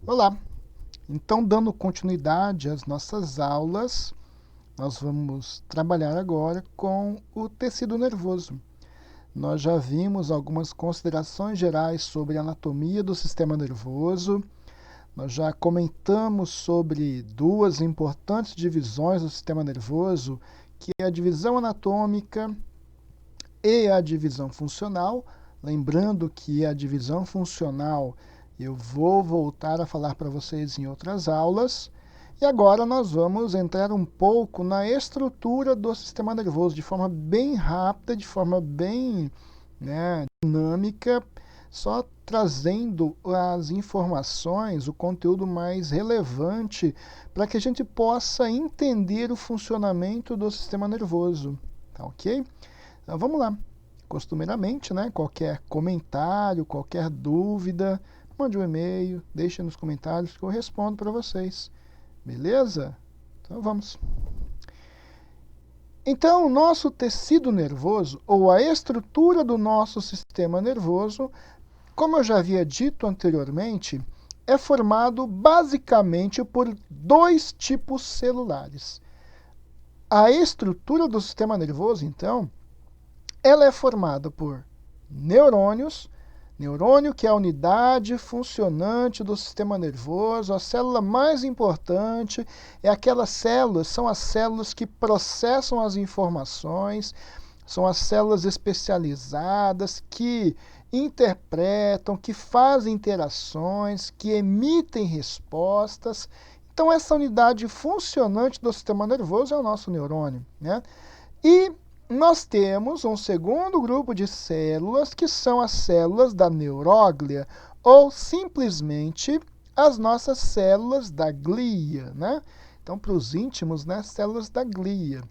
Olá! Então, dando continuidade às nossas aulas, nós vamos trabalhar agora com o tecido nervoso. Nós já vimos algumas considerações gerais sobre a anatomia do sistema nervoso, nós já comentamos sobre duas importantes divisões do sistema nervoso, que é a divisão anatômica e a divisão funcional. Lembrando que a divisão funcional eu vou voltar a falar para vocês em outras aulas. E agora nós vamos entrar um pouco na estrutura do sistema nervoso, de forma bem rápida, de forma bem dinâmica, só trazendo as informações, o conteúdo mais relevante, para que a gente possa entender o funcionamento do sistema nervoso. Tá ok? Então vamos lá. Costumeiramente, qualquer comentário, qualquer dúvida, mande um e-mail, deixe nos comentários que eu respondo para vocês. Beleza? Então vamos. Então, o nosso tecido nervoso, ou a estrutura do nosso sistema nervoso, como eu já havia dito anteriormente, é formado basicamente por dois tipos celulares. A estrutura do sistema nervoso, então, ela é formada por neurônios, neurônio que é a unidade funcionante do sistema nervoso, a célula mais importante é aquelas células, são as células que processam as informações, são as células especializadas que interpretam, que fazem interações, que emitem respostas. Então essa unidade funcionante do sistema nervoso é o nosso neurônio, E nós temos um segundo grupo de células, que são as células da neuróglia, ou simplesmente as nossas células da glia, Então, para os íntimos, células da glia.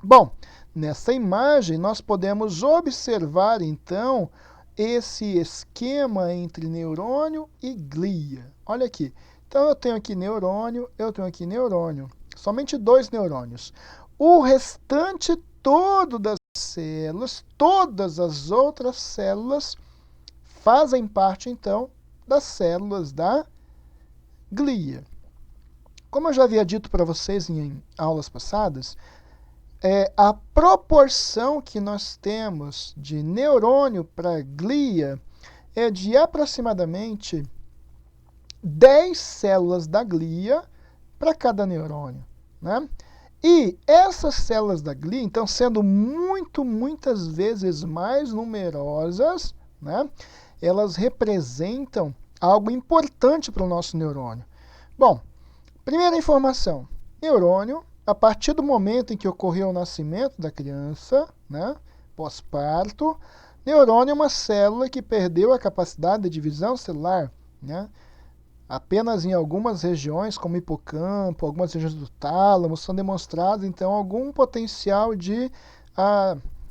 Bom, nessa imagem nós podemos observar, então, esse esquema entre neurônio e glia. Olha aqui. Então, eu tenho aqui neurônio, eu tenho aqui neurônio. Somente dois neurônios. O restante todo das células, todas as outras células, fazem parte, então, das células da glia. Como eu já havia dito para vocês em aulas passadas, a proporção que nós temos de neurônio para glia é de aproximadamente 10 células da glia para cada neurônio, E essas células da glia, então, sendo muitas vezes mais numerosas, elas representam algo importante para o nosso neurônio. Bom, primeira informação, neurônio, a partir do momento em que ocorreu o nascimento da criança, pós-parto, neurônio é uma célula que perdeu a capacidade de divisão celular, Apenas em algumas regiões, como hipocampo, algumas regiões do tálamo, são demonstrados, então, algum potencial de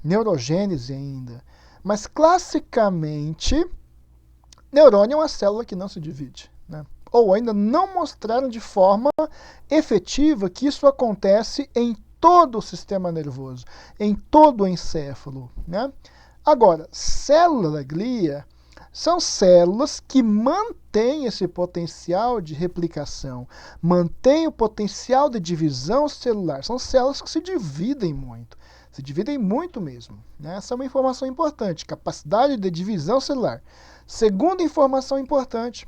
neurogênese ainda. Mas, classicamente, neurônio é uma célula que não se divide, Ou ainda não mostraram de forma efetiva que isso acontece em todo o sistema nervoso, em todo o encéfalo, Agora, célula da glia são células que mantêm esse potencial de replicação, mantêm o potencial de divisão celular. São células que se dividem muito mesmo. Essa é uma informação importante, capacidade de divisão celular. Segunda informação importante,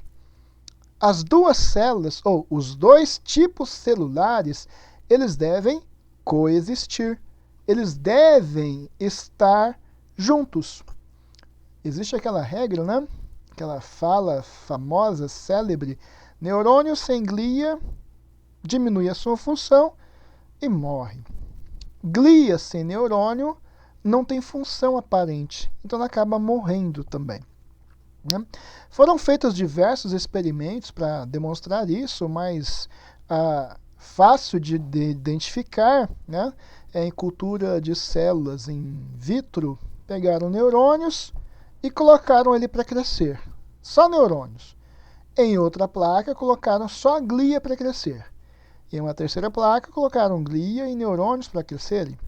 as duas células, ou os dois tipos celulares, eles devem coexistir. Eles devem estar juntos. Existe aquela regra, aquela fala famosa, célebre, neurônio sem glia diminui a sua função e morre. Glia sem neurônio não tem função aparente, então ela acaba morrendo também. Foram feitos diversos experimentos para demonstrar isso, mas fácil de identificar, em cultura de células in vitro, pegaram neurônios e colocaram ele para crescer. Só neurônios. Em outra placa, colocaram só glia para crescer. Em uma terceira placa, colocaram glia e neurônios para crescerem.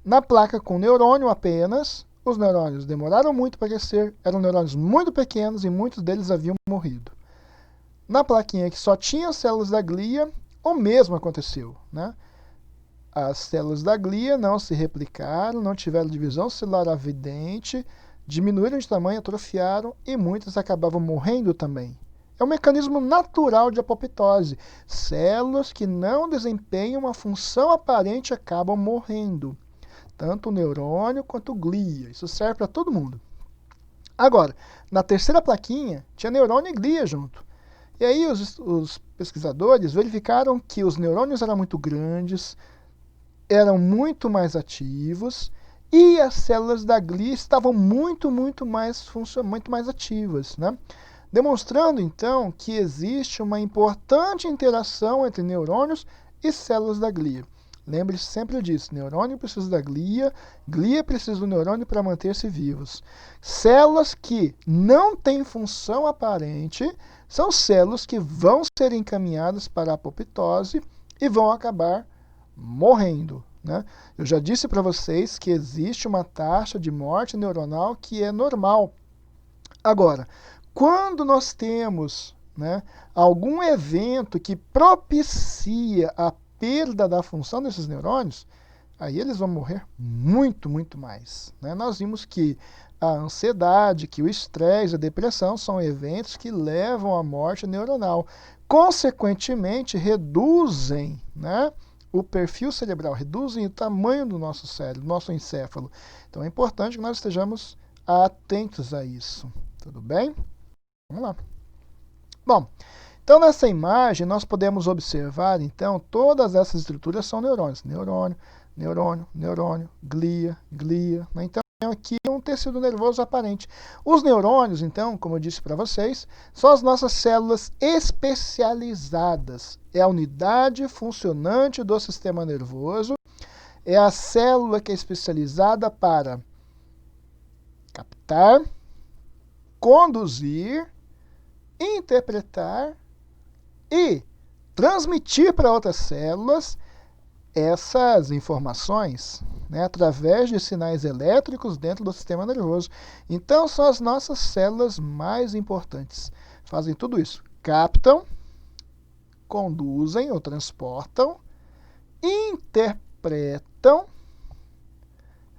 Na placa com neurônio apenas, os neurônios demoraram muito para crescer, eram neurônios muito pequenos e muitos deles haviam morrido. Na plaquinha que só tinha células da glia, o mesmo aconteceu, né? As células da glia não se replicaram, não tiveram divisão celular evidente, diminuíram de tamanho, atrofiaram e muitas acabavam morrendo também. É um mecanismo natural de apoptose. Células que não desempenham uma função aparente acabam morrendo. Tanto o neurônio quanto o glia. Isso serve para todo mundo. Agora, na terceira plaquinha, tinha neurônio e glia junto. E aí os pesquisadores verificaram que os neurônios eram muito grandes, eram muito mais ativos e as células da glia estavam muito mais ativas, né? Demonstrando, então, que existe uma importante interação entre neurônios e células da glia. Lembre-se sempre disso, neurônio precisa da glia precisa do neurônio para manter-se vivos. Células que não têm função aparente são células que vão ser encaminhadas para a apoptose e vão acabar morrendo, né? Eu já disse para vocês que existe uma taxa de morte neuronal que é normal. Agora, quando nós temos, né, algum evento que propicia a perda da função desses neurônios, aí eles vão morrer muito mais, né? Nós vimos que a ansiedade, que o estresse, a depressão são eventos que levam à morte neuronal. Consequentemente, reduzem, né, o perfil cerebral, reduzem o tamanho do nosso cérebro, do nosso encéfalo. Então é importante que nós estejamos atentos a isso. Tudo bem? Vamos lá. Bom, então nessa imagem nós podemos observar, então, todas essas estruturas são neurônios. Neurônio, glia, né? Então, aqui um tecido nervoso aparente. Os neurônios, então, como eu disse para vocês, são as nossas células especializadas. É a unidade funcionante do sistema nervoso. É a célula que é especializada para captar, conduzir, interpretar e transmitir para outras células essas informações, né, através de sinais elétricos dentro do sistema nervoso. Então, são as nossas células mais importantes. Fazem tudo isso. Captam, conduzem ou transportam, interpretam,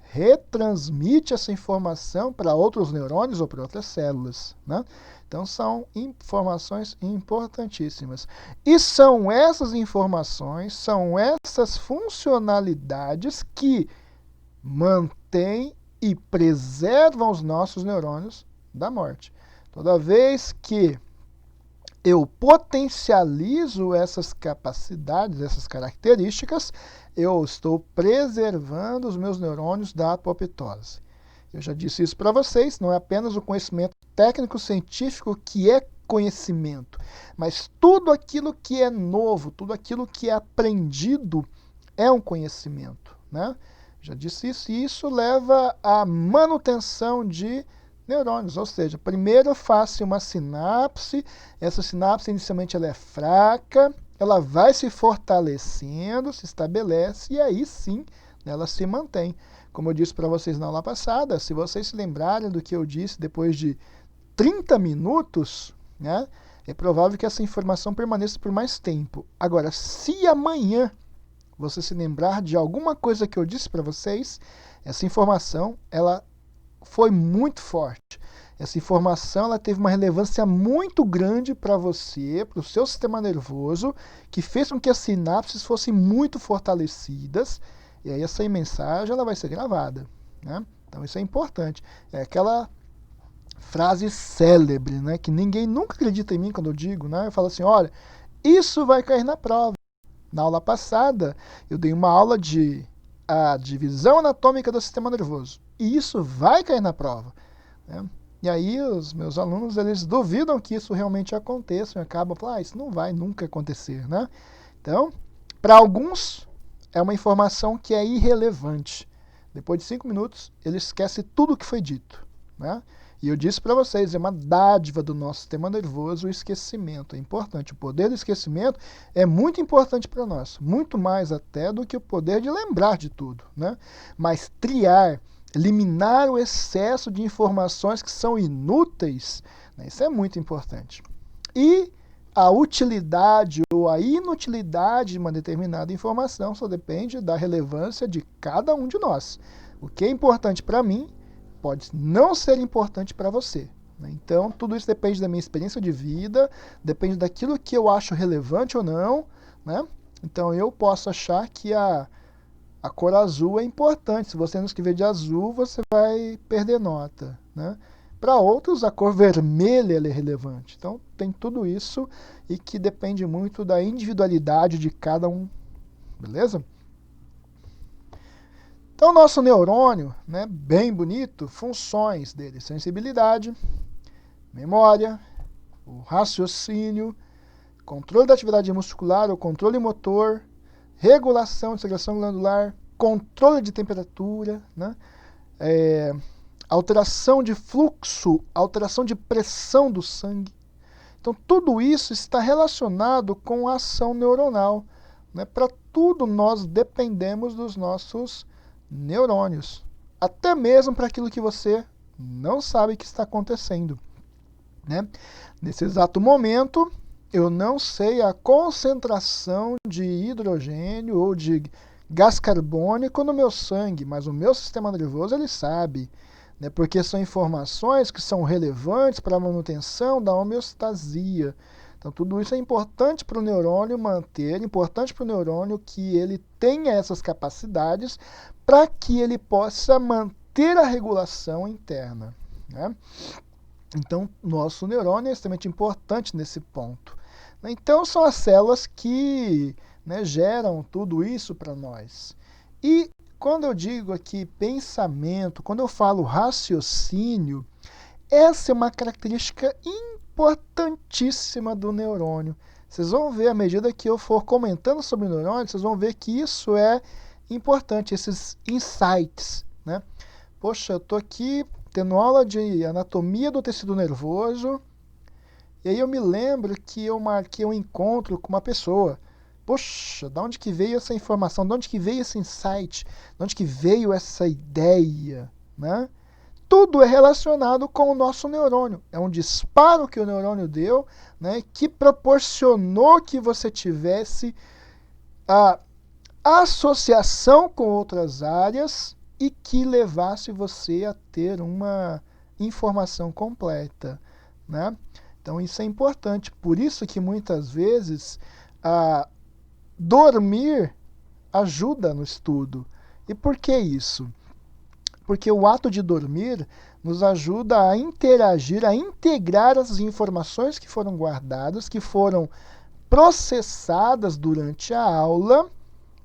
retransmite essa informação para outros neurônios ou para outras células, né? Então, são informações importantíssimas. E são essas informações, são essas funcionalidades que mantêm e preservam os nossos neurônios da morte. Toda vez que eu potencializo essas capacidades, essas características, eu estou preservando os meus neurônios da apoptose. Eu já disse isso para vocês, não é apenas o conhecimento técnico-científico que é conhecimento, mas tudo aquilo que é novo, tudo aquilo que é aprendido é um conhecimento, né? Já disse isso, e isso leva à manutenção de neurônios, ou seja, primeiro faz-se uma sinapse, essa sinapse inicialmente ela é fraca, ela vai se fortalecendo, se estabelece e aí sim ela se mantém. Como eu disse para vocês na aula passada, se vocês se lembrarem do que eu disse depois de 30 minutos, né, é provável que essa informação permaneça por mais tempo. Agora, se amanhã você se lembrar de alguma coisa que eu disse para vocês, essa informação ela foi muito forte. Essa informação ela teve uma relevância muito grande para você, para o seu sistema nervoso, que fez com que as sinapses fossem muito fortalecidas, e aí essa mensagem ela vai ser gravada, né? Então isso é importante. É aquela frase célebre, né, que ninguém nunca acredita em mim quando eu digo, né? Eu falo assim, olha, isso vai cair na prova. Na aula passada, eu dei uma aula de a divisão anatômica do sistema nervoso. E isso vai cair na prova, né? E aí os meus alunos, eles duvidam que isso realmente aconteça e acabam falando, isso não vai nunca acontecer, né? Então, para alguns, é uma informação que é irrelevante. Depois de 5 minutos, ele esquece tudo o que foi dito, né? E eu disse para vocês, é uma dádiva do nosso sistema nervoso o esquecimento. É importante. O poder do esquecimento é muito importante para nós. Muito mais até do que o poder de lembrar de tudo, né? Mas triar, eliminar o excesso de informações que são inúteis, né? Isso é muito importante. E a utilidade ou a inutilidade de uma determinada informação só depende da relevância de cada um de nós. O que é importante para mim pode não ser importante para você. Então, tudo isso depende da minha experiência de vida, depende daquilo que eu acho relevante ou não, né? Então, eu posso achar que a cor azul é importante. Se você não escrever de azul, você vai perder nota, né? Para outros, a cor vermelha é relevante. Então, tem tudo isso e que depende muito da individualidade de cada um, beleza? Então, nosso neurônio, né, bem bonito, funções dele: sensibilidade, memória, o raciocínio, controle da atividade muscular, o controle motor, regulação de secreção glandular, controle de temperatura, né, alteração de fluxo, alteração de pressão do sangue. Então, tudo isso está relacionado com a ação neuronal, né? Para tudo nós dependemos dos nossos neurônios, até mesmo para aquilo que você não sabe que está acontecendo, né? Nesse exato momento, eu não sei a concentração de hidrogênio ou de gás carbônico no meu sangue, mas o meu sistema nervoso ele sabe, né? Porque são informações que são relevantes para a manutenção da homeostasia. Então, tudo isso é importante para o neurônio manter, importante para o neurônio que ele tenha essas capacidades para que ele possa manter a regulação interna, né? Então, nosso neurônio é extremamente importante nesse ponto. Então, são as células que, né, geram tudo isso para nós. E quando eu digo aqui pensamento, quando eu falo raciocínio, essa é uma característica importantíssima do neurônio. Vocês vão ver, à medida que eu for comentando sobre o neurônio, vocês vão ver que isso é importante, esses insights, né? Poxa, eu estou aqui tendo aula de anatomia do tecido nervoso, e aí eu me lembro que eu marquei um encontro com uma pessoa. Poxa, de onde que veio essa informação? De onde que veio esse insight? De onde que veio essa ideia, né? Tudo é relacionado com o nosso neurônio. É um disparo que o neurônio deu, né, que proporcionou que você tivesse a associação com outras áreas e que levasse você a ter uma informação completa, né? Então isso é importante. Por isso que muitas vezes dormir ajuda no estudo. E por que isso? Porque o ato de dormir nos ajuda a interagir, a integrar as informações que foram guardadas, que foram processadas durante a aula,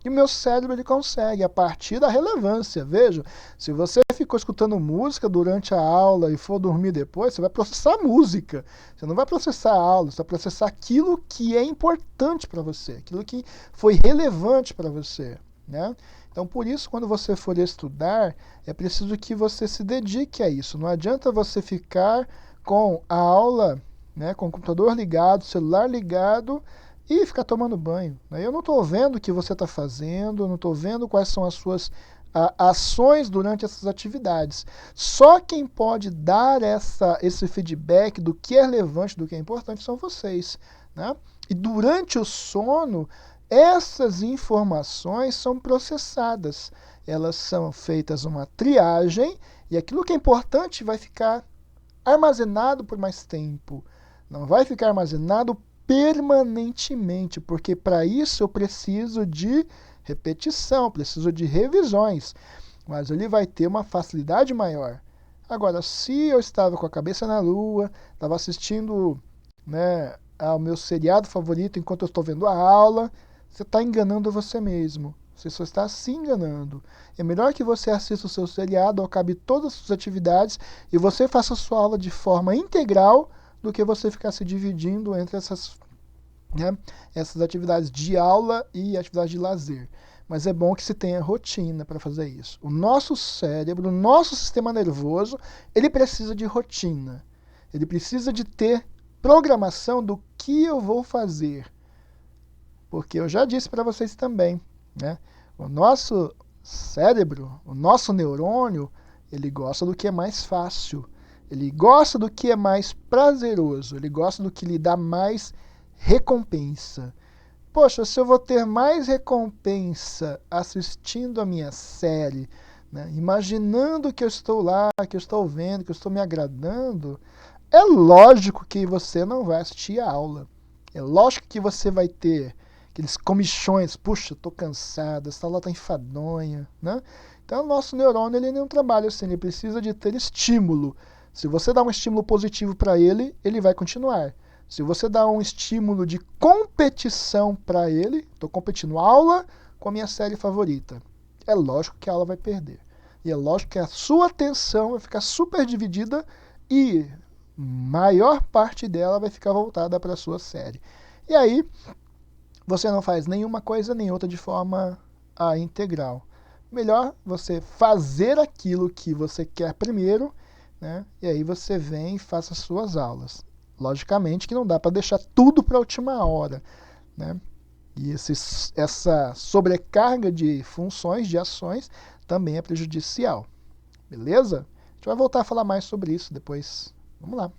e o meu cérebro ele consegue, a partir da relevância. Veja, se você ficou escutando música durante a aula e for dormir depois, você vai processar a música. Você não vai processar a aula, você vai processar aquilo que é importante para você, aquilo que foi relevante para você, né? Então, por isso, quando você for estudar, é preciso que você se dedique a isso. Não adianta você ficar com a aula, né, com o computador ligado, celular ligado, e ficar tomando banho. Eu não estou vendo o que você está fazendo, eu não estou vendo quais são as suas ações durante essas atividades. Só quem pode dar esse feedback do que é relevante, do que é importante, são vocês, né? E durante o sono, essas informações são processadas. Elas são feitas uma triagem e aquilo que é importante vai ficar armazenado por mais tempo. Não vai ficar armazenado permanentemente, porque para isso eu preciso de repetição, preciso de revisões, mas ele vai ter uma facilidade maior. Agora, se eu estava com a cabeça na lua, estava assistindo, né, ao meu seriado favorito enquanto eu estou vendo a aula, você está enganando você mesmo. Você só está se enganando. É melhor que você assista o seu seriado, acabe todas as suas atividades e você faça a sua aula de forma integral do que você ficar se dividindo entre essas atividades de aula e atividades de lazer. Mas é bom que se tenha rotina para fazer isso. O nosso cérebro, o nosso sistema nervoso, ele precisa de rotina. Ele precisa de ter programação do que eu vou fazer. Porque eu já disse para vocês também, né? O nosso cérebro, o nosso neurônio, ele gosta do que é mais fácil. Ele gosta do que é mais prazeroso. Ele gosta do que lhe dá mais recompensa. Poxa, se eu vou ter mais recompensa assistindo a minha série, né, imaginando que eu estou lá, que eu estou vendo, que eu estou me agradando, é lógico que você não vai assistir a aula. É lógico que você vai ter aqueles comichões, puxa, estou cansado, essa aula está enfadonha, né? Então o nosso neurônio ele não trabalha assim, ele precisa de ter estímulo. Se você dá um estímulo positivo para ele, ele vai continuar. Se você dá um estímulo de competição para ele, estou competindo aula com a minha série favorita, é lógico que a aula vai perder. E é lógico que a sua atenção vai ficar super dividida e maior parte dela vai ficar voltada para a sua série. E aí, você não faz nenhuma coisa nem outra de forma integral. Melhor você fazer aquilo que você quer primeiro, né? E aí você vem e faça as suas aulas. Logicamente que não dá para deixar tudo para a última hora, né? E essa sobrecarga de funções, de ações, também é prejudicial. Beleza? A gente vai voltar a falar mais sobre isso depois. Vamos lá.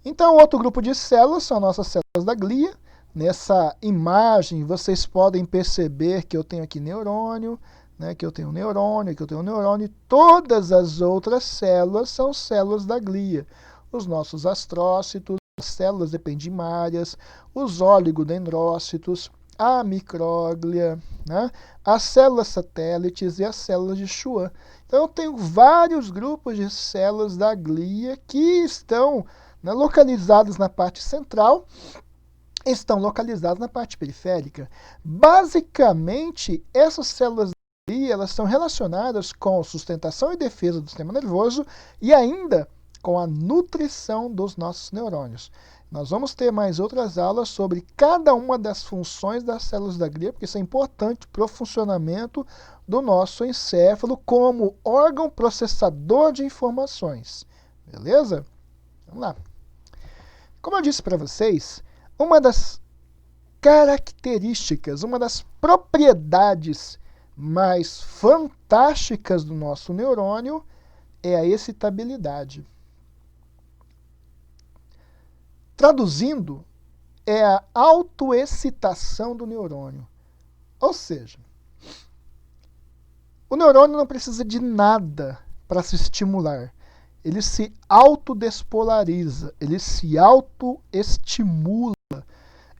Então, outro grupo de células são nossas células da glia. Nessa imagem, vocês podem perceber que eu tenho aqui neurônio, né, que eu tenho neurônio, que eu tenho neurônio, e todas as outras células são células da glia. Os nossos astrócitos, as células ependimárias, os oligodendrócitos, a micróglia, né, as células satélites e as células de Schwann. Então, eu tenho vários grupos de células da glia que estão, né, localizadas na parte central, estão localizadas na parte periférica. Basicamente, essas células da glia, elas são relacionadas com sustentação e defesa do sistema nervoso e ainda com a nutrição dos nossos neurônios. Nós vamos ter mais outras aulas sobre cada uma das funções das células da glia, porque isso é importante para o funcionamento do nosso encéfalo como órgão processador de informações. Beleza? Vamos lá. Como eu disse para vocês, uma das características, uma das propriedades mais fantásticas do nosso neurônio é a excitabilidade. Traduzindo, é a autoexcitação do neurônio. Ou seja, o neurônio não precisa de nada para se estimular. Ele se autodespolariza, ele se autoestimula,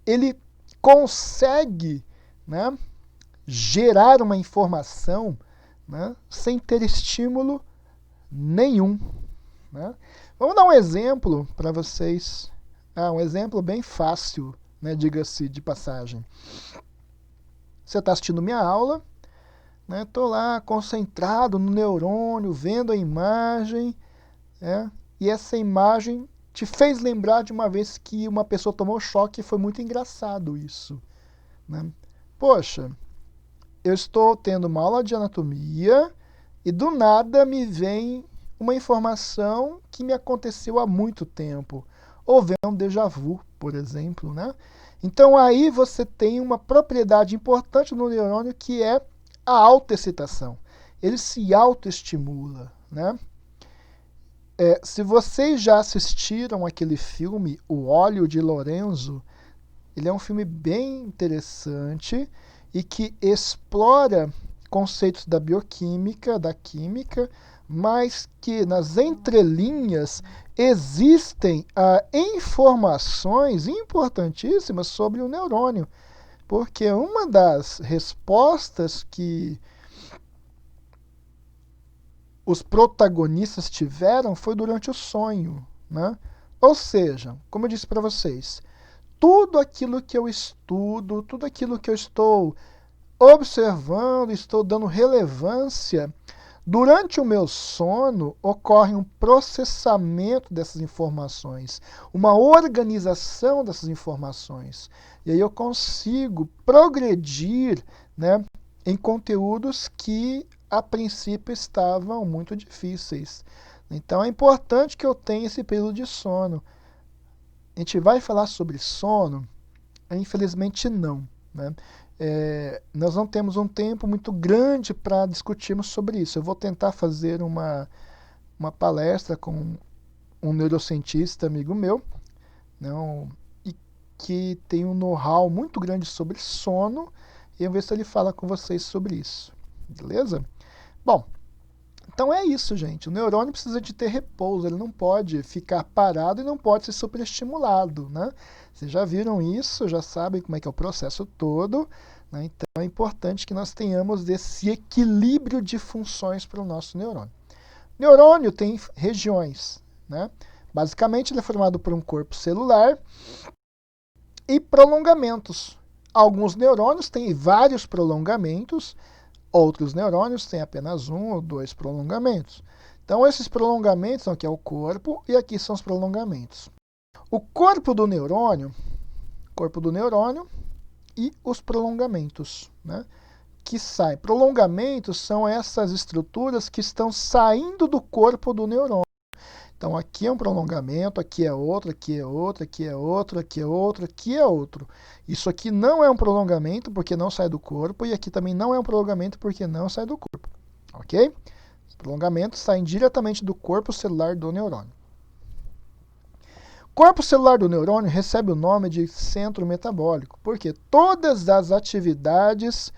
ele consegue, né, gerar uma informação, né, sem ter estímulo nenhum. Né? Vamos dar um exemplo para vocês. Um exemplo bem fácil, né, diga-se de passagem. Você está assistindo minha aula, estou lá concentrado no neurônio, vendo a imagem, e essa imagem te fez lembrar de uma vez que uma pessoa tomou choque e foi muito engraçado isso. Né? Poxa, eu estou tendo uma aula de anatomia e do nada me vem uma informação que me aconteceu há muito tempo. Ou vem um déjà vu, por exemplo. Né? Então aí você tem uma propriedade importante no neurônio que é a autoexcitação. Ele se autoestimula. Né? Se vocês já assistiram aquele filme, O Óleo de Lorenzo, ele é um filme bem interessante e que explora conceitos da bioquímica, da química, mas que nas entrelinhas existem informações importantíssimas sobre o neurônio. Porque uma das respostas que os protagonistas tiveram foi durante o sonho. Né? Ou seja, como eu disse para vocês, tudo aquilo que eu estudo, tudo aquilo que eu estou observando, estou dando relevância, durante o meu sono ocorre um processamento dessas informações, uma organização dessas informações. E aí eu consigo progredir, né, em conteúdos que a princípio estavam muito difíceis. Então é importante que eu tenha esse período de sono. A gente vai falar sobre sono? Infelizmente não. Né? Nós não temos um tempo muito grande para discutirmos sobre isso. Eu vou tentar fazer uma palestra com um neurocientista amigo meu, né, que tem um know-how muito grande sobre sono, e vamos ver se ele fala com vocês sobre isso. Beleza? Bom, então é isso, gente. O neurônio precisa de ter repouso, ele não pode ficar parado e não pode ser superestimulado, né? Vocês já viram isso, já sabem como é que é o processo todo, né? Então é importante que nós tenhamos esse equilíbrio de funções para o nosso neurônio. O neurônio tem regiões, né? Basicamente ele é formado por um corpo celular e prolongamentos. Alguns neurônios têm vários prolongamentos, outros neurônios têm apenas um ou dois prolongamentos. Então, esses prolongamentos, aqui é o corpo e aqui são os prolongamentos. O corpo do neurônio e os prolongamentos, né, que saem. Prolongamentos são essas estruturas que estão saindo do corpo do neurônio. Então, aqui é um prolongamento, aqui é outro, aqui é outro, aqui é outro, aqui é outro, aqui é outro. Isso aqui não é um prolongamento porque não sai do corpo, e aqui também não é um prolongamento porque não sai do corpo. Ok? Os prolongamentos saem diretamente do corpo celular do neurônio. O corpo celular do neurônio recebe o nome de centro metabólico, porque todas as atividades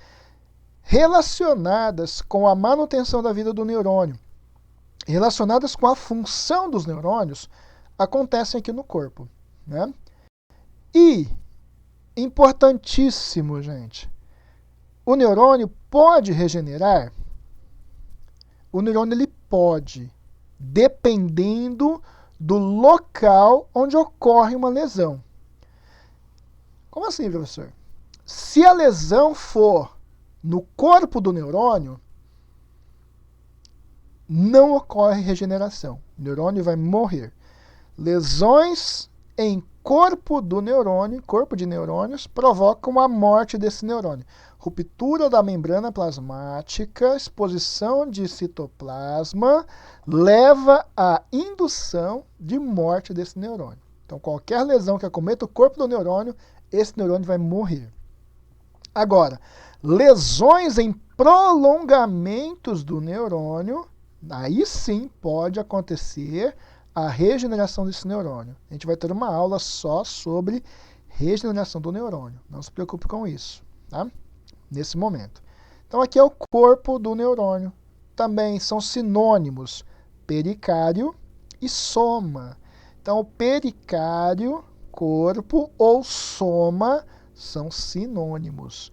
relacionadas com a manutenção da vida do neurônio, relacionadas com a função dos neurônios, acontecem aqui no corpo, né? E, importantíssimo, gente, o neurônio pode regenerar? O neurônio ele pode, dependendo do local onde ocorre uma lesão. Como assim, professor? Se a lesão for no corpo do neurônio, não ocorre regeneração. O neurônio vai morrer. Lesões em corpo do neurônio, corpo de neurônios, provocam a morte desse neurônio. Ruptura da membrana plasmática, exposição de citoplasma, leva à indução de morte desse neurônio. Então, qualquer lesão que acometa o corpo do neurônio, esse neurônio vai morrer. Agora, lesões em prolongamentos do neurônio, aí sim pode acontecer a regeneração desse neurônio. A gente vai ter uma aula só sobre regeneração do neurônio. Não se preocupe com isso, tá? Nesse momento. Então aqui é o corpo do neurônio. Também são sinônimos pericário e soma. Então pericário, corpo ou soma são sinônimos.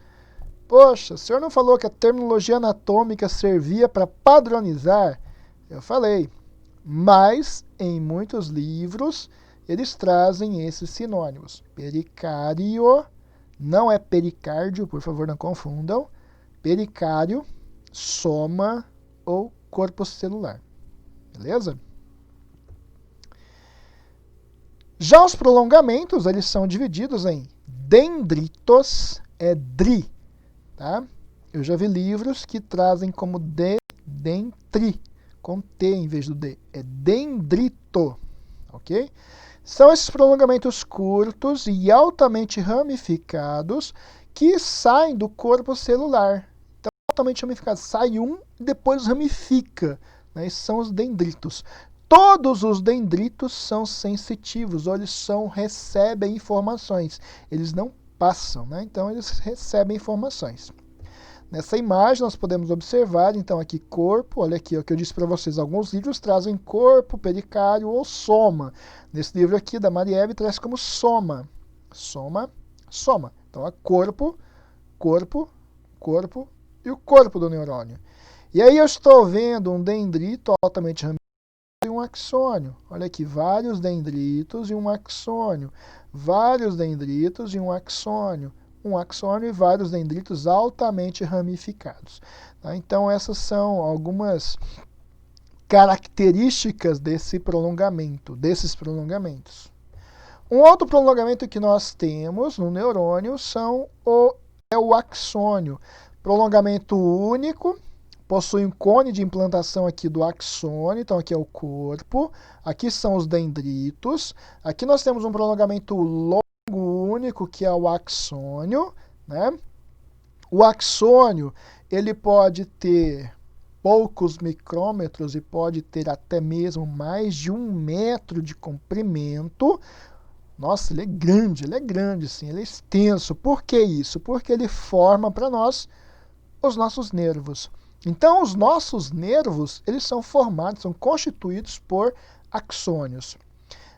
Poxa, o senhor não falou que a terminologia anatômica servia para padronizar? Eu falei, mas em muitos livros eles trazem esses sinônimos. Pericário, não é pericárdio, por favor não confundam. Pericário, soma ou corpo celular. Beleza? Já os prolongamentos, eles são divididos em dendritos, é dri. Tá? Eu já vi livros que trazem como dentri, com T em vez do D. É dendrito, ok? São esses prolongamentos curtos e altamente ramificados que saem do corpo celular. Então, altamente ramificados. Sai um e depois ramifica. Né? Esses são os dendritos. Todos os dendritos são sensitivos, ou eles recebem informações. Eles não passam, né? Então eles recebem informações. Nessa imagem nós podemos observar, então aqui corpo, olha aqui o que eu disse para vocês, alguns livros trazem corpo, pericário ou soma. Nesse livro aqui da Marieve traz como soma. Soma, soma. Então é corpo, corpo, corpo e o corpo do neurônio. E aí eu estou vendo um dendrito altamente ramificado e um axônio. Olha aqui, vários dendritos e um axônio. Vários dendritos e um axônio e vários dendritos altamente ramificados. Tá? Então, essas são algumas características desse prolongamento, desses prolongamentos. Um outro prolongamento que nós temos no neurônio é o axônio. Prolongamento único, possui um cone de implantação aqui do axônio, então aqui é o corpo, aqui são os dendritos, aqui nós temos um prolongamento longo único, que é o axônio, né? O axônio, ele pode ter poucos micrômetros e pode ter até mesmo mais de 1 metro de comprimento. Nossa, ele é grande, sim, ele é extenso. Por que isso? Porque ele forma para nós os nossos nervos. Então, os nossos nervos, eles são formados, são constituídos por axônios.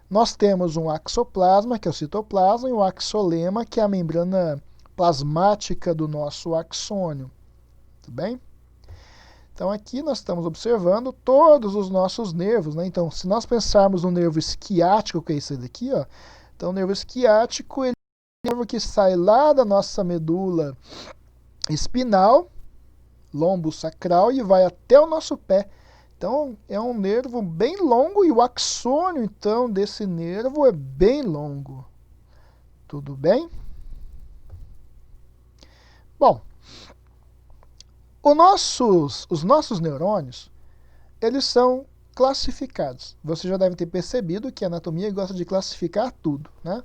Nós temos um axoplasma, que é o citoplasma, e um axolema, que é a membrana plasmática do nosso axônio. Tudo bem? Então, aqui nós estamos observando todos os nossos nervos, né? Então, se nós pensarmos no nervo esquiático, que é esse daqui, ó. Então, o nervo esquiático, ele é um nervo que sai lá da nossa medula espinal, lombo sacral, e vai até o nosso pé. Então, é um nervo bem longo e o axônio, então, desse nervo é bem longo. Tudo bem? Bom, os nossos neurônios, eles são classificados. Você já deve ter percebido que a anatomia gosta de classificar tudo, né?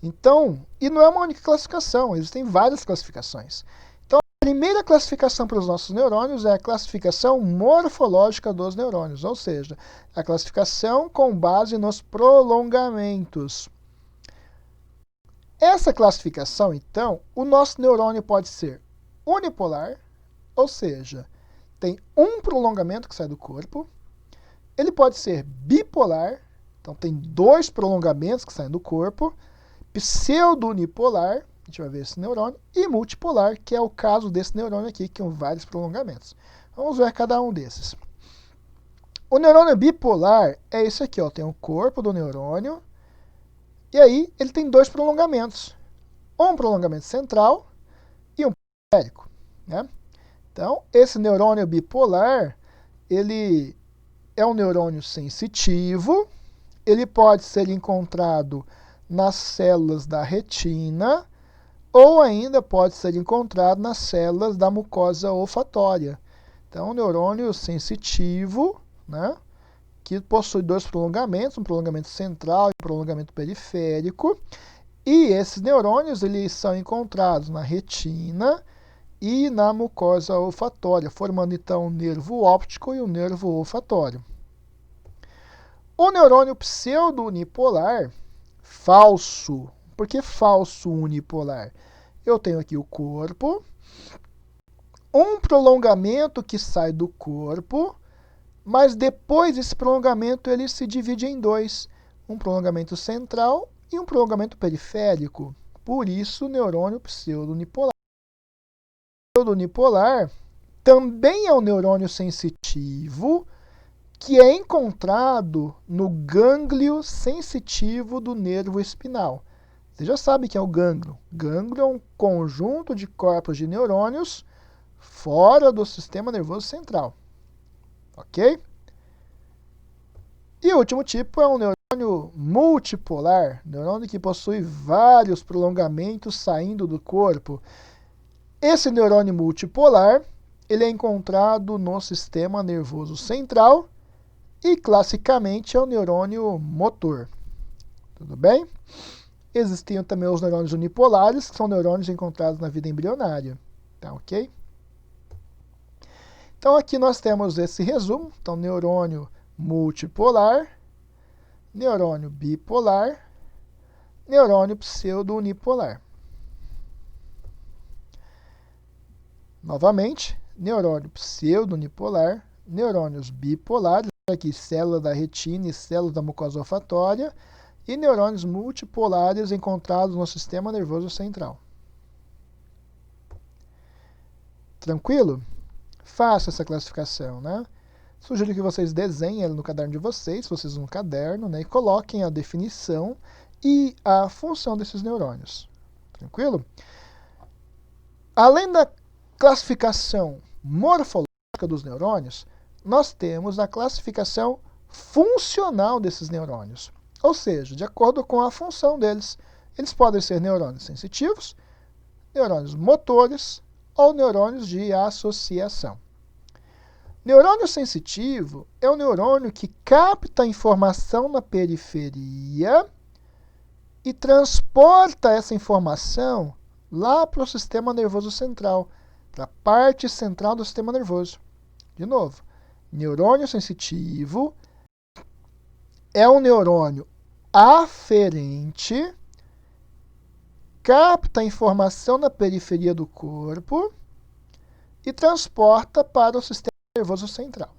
Então, e não é uma única classificação, existem várias classificações. Então, a primeira classificação para os nossos neurônios é a classificação morfológica dos neurônios, ou seja, a classificação com base nos prolongamentos. Essa classificação, então, o nosso neurônio pode ser unipolar, ou seja, tem um prolongamento que sai do corpo. Ele pode ser bipolar, então tem dois prolongamentos que saem do corpo. Pseudo-unipolar, a gente vai ver esse neurônio. E multipolar, que é o caso desse neurônio aqui, que tem vários prolongamentos. Vamos ver cada um desses. O neurônio bipolar é esse aqui, ó, tem o corpo do neurônio. E aí ele tem dois prolongamentos. Um prolongamento central e um periférico, né? Então, esse neurônio bipolar, ele é um neurônio sensitivo, ele pode ser encontrado nas células da retina ou ainda pode ser encontrado nas células da mucosa olfatória. Então, um neurônio sensitivo, né, que possui dois prolongamentos, um prolongamento central e um prolongamento periférico. E esses neurônios eles são encontrados na retina e na mucosa olfatória, formando então o nervo óptico e o nervo olfatório. O neurônio pseudo-unipolar, falso. Por que falso unipolar? Eu tenho aqui o corpo, um prolongamento que sai do corpo, mas depois esse prolongamento ele se divide em dois, um prolongamento central e um prolongamento periférico. Por isso, o neurônio pseudo-unipolar. O pseudo-unipolar também é um neurônio sensitivo que é encontrado no gânglio sensitivo do nervo espinal. Você já sabe que é o gânglio. Gânglio é um conjunto de corpos de neurônios fora do sistema nervoso central. Ok? E o último tipo é um neurônio multipolar, neurônio que possui vários prolongamentos saindo do corpo. Esse neurônio multipolar, ele é encontrado no sistema nervoso central e, classicamente, é o neurônio motor. Tudo bem? Existiam também os neurônios unipolares, que são neurônios encontrados na vida embrionária. Tá ok? Então, aqui nós temos esse resumo. Então, neurônio multipolar, neurônio bipolar, neurônio pseudo-unipolar. Novamente, neurônio pseudo-unipolar, neurônios bipolares, aqui célula da retina e célula da mucosa olfatória, e neurônios multipolares encontrados no sistema nervoso central. Tranquilo? Faça essa classificação, né? Sugiro que vocês desenhem ela no caderno de vocês, se vocês usam um caderno, né? E coloquem a definição e a função desses neurônios. Tranquilo? Além da classificação morfológica dos neurônios, nós temos a classificação funcional desses neurônios. Ou seja, de acordo com a função deles, eles podem ser neurônios sensitivos, neurônios motores ou neurônios de associação. Neurônio sensitivo é um neurônio que capta a informação na periferia e transporta essa informação lá para o sistema nervoso central, para a parte central do sistema nervoso. De novo, neurônio sensitivo é um neurônio aferente capta a informação na periferia do corpo e transporta para o sistema nervoso central.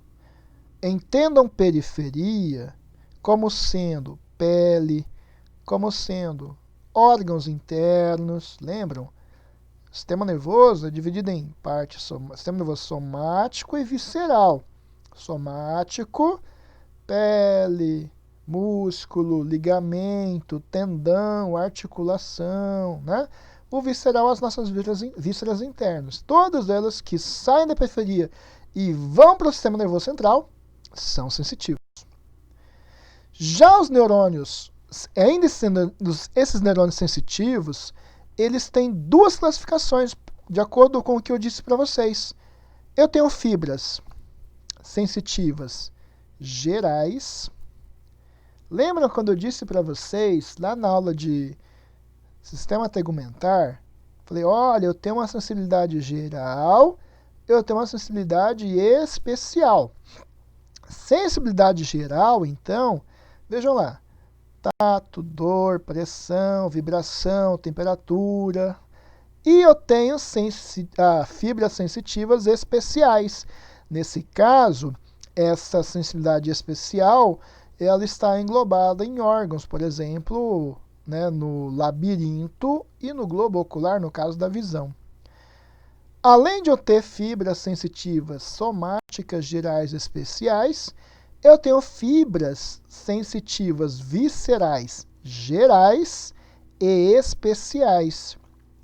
Entendam periferia como sendo pele, como sendo órgãos internos, lembram? O sistema nervoso é dividido em parte sistema nervoso somático e visceral. Somático, pele, músculo, ligamento, tendão, articulação, né? O visceral, as nossas vísceras internas. Todas elas que saem da periferia e vão para o sistema nervoso central são sensitivos. Já os neurônios, ainda sendo esses neurônios sensitivos, eles têm duas classificações, de acordo com o que eu disse para vocês. Eu tenho fibras sensitivas gerais. Lembram quando eu disse para vocês, lá na aula de sistema tegumentar, falei, olha, eu tenho uma sensibilidade geral, eu tenho uma sensibilidade especial. Sensibilidade geral, então, vejam lá, tato, dor, pressão, vibração, temperatura. E eu tenho fibras sensitivas especiais. Nesse caso, essa sensibilidade especial, ela está englobada em órgãos, por exemplo, né, no labirinto e no globo ocular, no caso da visão. Além de eu ter fibras sensitivas somáticas gerais especiais, eu tenho fibras sensitivas viscerais gerais e especiais.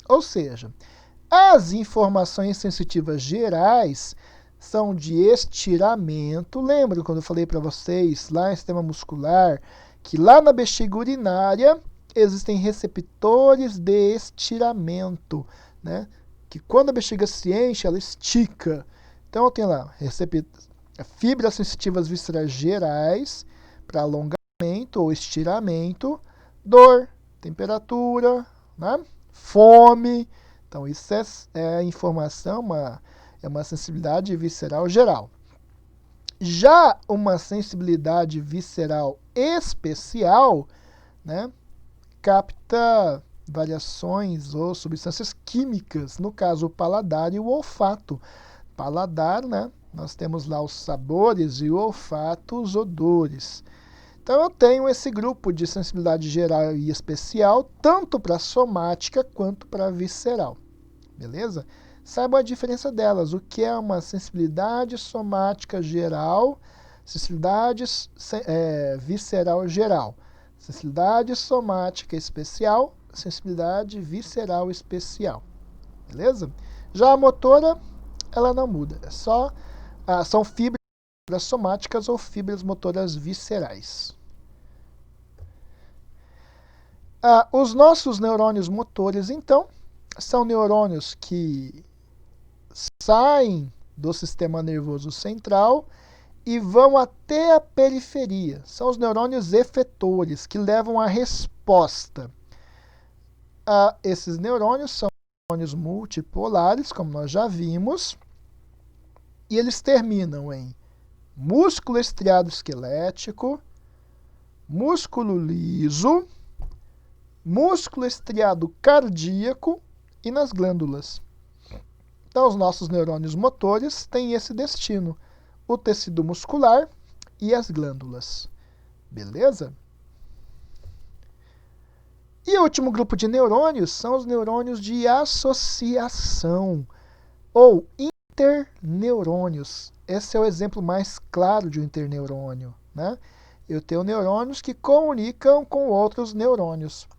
Ou seja, as informações sensitivas gerais são de estiramento. Lembra quando eu falei para vocês, lá no sistema muscular, que lá na bexiga urinária existem receptores de estiramento, né? Que quando a bexiga se enche, ela estica. Então eu tenho lá fibras sensitivas viscerais gerais para alongamento ou estiramento, dor, temperatura, né? Fome. Então isso é informação, é uma sensibilidade visceral geral. Já uma sensibilidade visceral especial, né, capta variações ou substâncias químicas, no caso o paladar e o olfato. Paladar, né, nós temos lá os sabores e o olfato, os odores. Então eu tenho esse grupo de sensibilidade geral e especial, tanto para somática quanto para visceral. Beleza? Saiba a diferença delas. O que é uma sensibilidade somática geral, sensibilidade visceral geral. Sensibilidade somática especial, sensibilidade visceral especial. Beleza? Já a motora, ela não muda. É só, são fibras somáticas ou fibras motoras viscerais. Os nossos neurônios motores, então, são neurônios que saem do sistema nervoso central e vão até a periferia. São os neurônios efetores, que levam a resposta. Esses neurônios são neurônios multipolares, como nós já vimos, e eles terminam em músculo estriado esquelético, músculo liso, músculo estriado cardíaco e nas glândulas. Então, os nossos neurônios motores têm esse destino, o tecido muscular e as glândulas. Beleza? E o último grupo de neurônios são os neurônios de associação, ou interneurônios. Esse é o exemplo mais claro de um interneurônio, né? Eu tenho neurônios que comunicam com outros neurônios.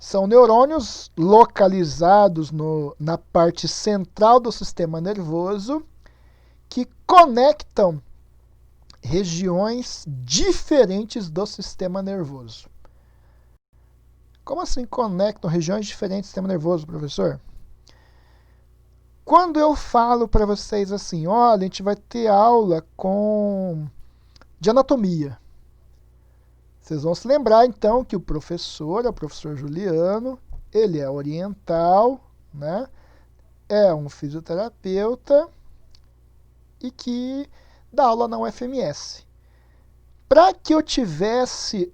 São neurônios localizados na parte central do sistema nervoso que conectam regiões diferentes do sistema nervoso. Como assim conectam regiões diferentes do sistema nervoso, professor? Quando eu falo para vocês assim, olha, a gente vai ter aula de anatomia. Vocês vão se lembrar, então, que o professor é o professor Juliano, ele é oriental, né? É um fisioterapeuta e que dá aula na UFMS. Para que eu tivesse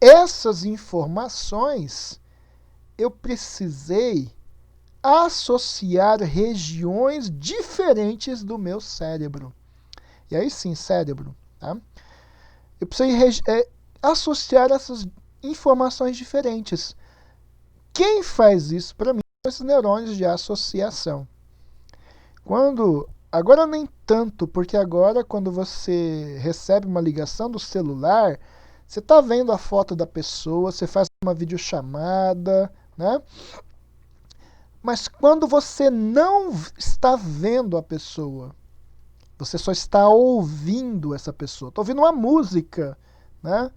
essas informações eu precisei associar regiões diferentes do meu cérebro. E aí sim, cérebro. Tá? Eu precisei associar essas informações diferentes. Quem faz isso para mim são esses neurônios de associação. Agora nem tanto, porque agora quando você recebe uma ligação do celular, você está vendo a foto da pessoa, você faz uma videochamada, né? Mas quando você não está vendo a pessoa, você só está ouvindo essa pessoa. Estou ouvindo uma música, né?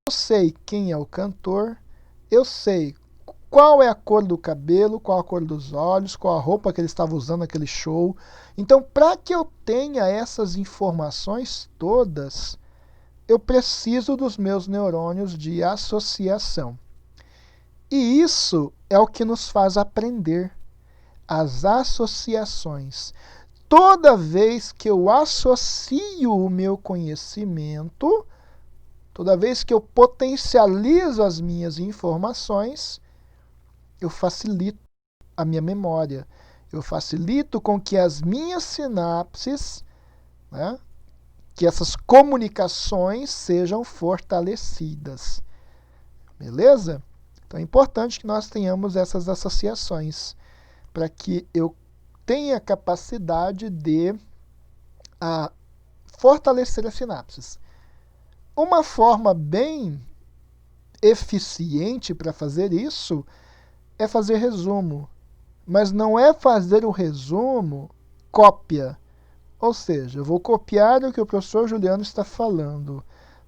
Eu sei quem é o cantor, eu sei qual é a cor do cabelo, qual a cor dos olhos, qual a roupa que ele estava usando naquele show. Então, para que eu tenha essas informações todas, eu preciso dos meus neurônios de associação. E isso é o que nos faz aprender. As associações. Toda vez que eu associo o meu conhecimento, toda vez que eu potencializo as minhas informações, eu facilito a minha memória. Eu facilito com que as minhas sinapses, né, que essas comunicações sejam fortalecidas. Beleza? Então é importante que nós tenhamos essas associações para que eu tenha capacidade de fortalecer as sinapses. Uma forma bem eficiente para fazer isso é fazer resumo. Mas não é fazer o resumo cópia. Ou seja, eu vou copiar o que o professor Juliano está falando.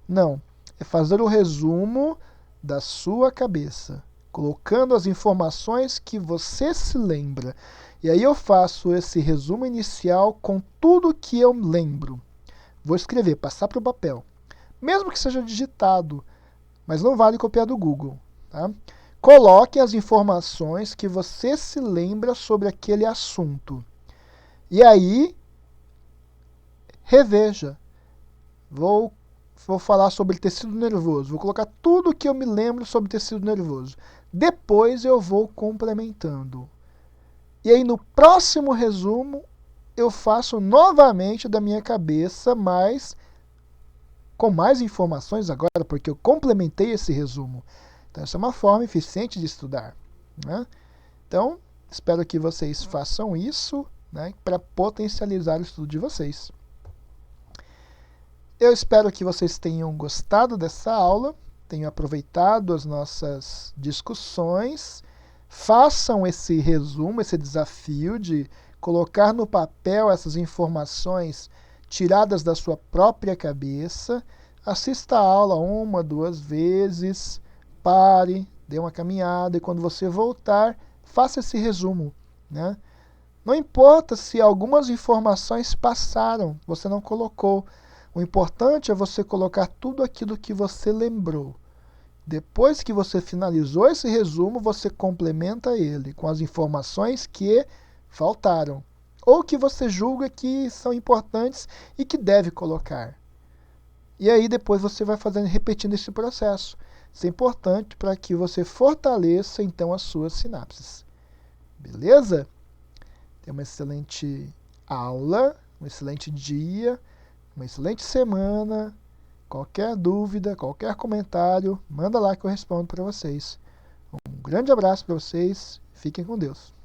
Não. É fazer o resumo da sua cabeça, colocando as informações que você se lembra. E aí eu faço esse resumo inicial com tudo que eu lembro. Vou escrever, passar para o papel. Mesmo que seja digitado, mas não vale copiar do Google. Tá? Coloque as informações que você se lembra sobre aquele assunto. E aí, reveja. Vou falar sobre tecido nervoso. Vou colocar tudo que eu me lembro sobre tecido nervoso. Depois eu vou complementando. E aí no próximo resumo eu faço novamente da minha cabeça, mas com mais informações agora, porque eu complementei esse resumo. Então essa é uma forma eficiente de estudar. Né? Então, espero que vocês façam isso, né, para potencializar o estudo de vocês. Eu espero que vocês tenham gostado dessa aula, tenham aproveitado as nossas discussões, façam esse resumo, esse desafio de colocar no papel essas informações tiradas da sua própria cabeça, assista a aula 1, 2 vezes, pare, dê uma caminhada e quando você voltar, faça esse resumo. Né? Não importa se algumas informações passaram, você não colocou. O importante é você colocar tudo aquilo que você lembrou. Depois que você finalizou esse resumo, você complementa ele com as informações que faltaram. Ou que você julga que são importantes e que deve colocar. E aí depois você vai repetindo esse processo. Isso é importante para que você fortaleça então as suas sinapses. Beleza? Tenha uma excelente aula, um excelente dia, uma excelente semana. Qualquer dúvida, qualquer comentário, manda lá que eu respondo para vocês. Um grande abraço para vocês. Fiquem com Deus.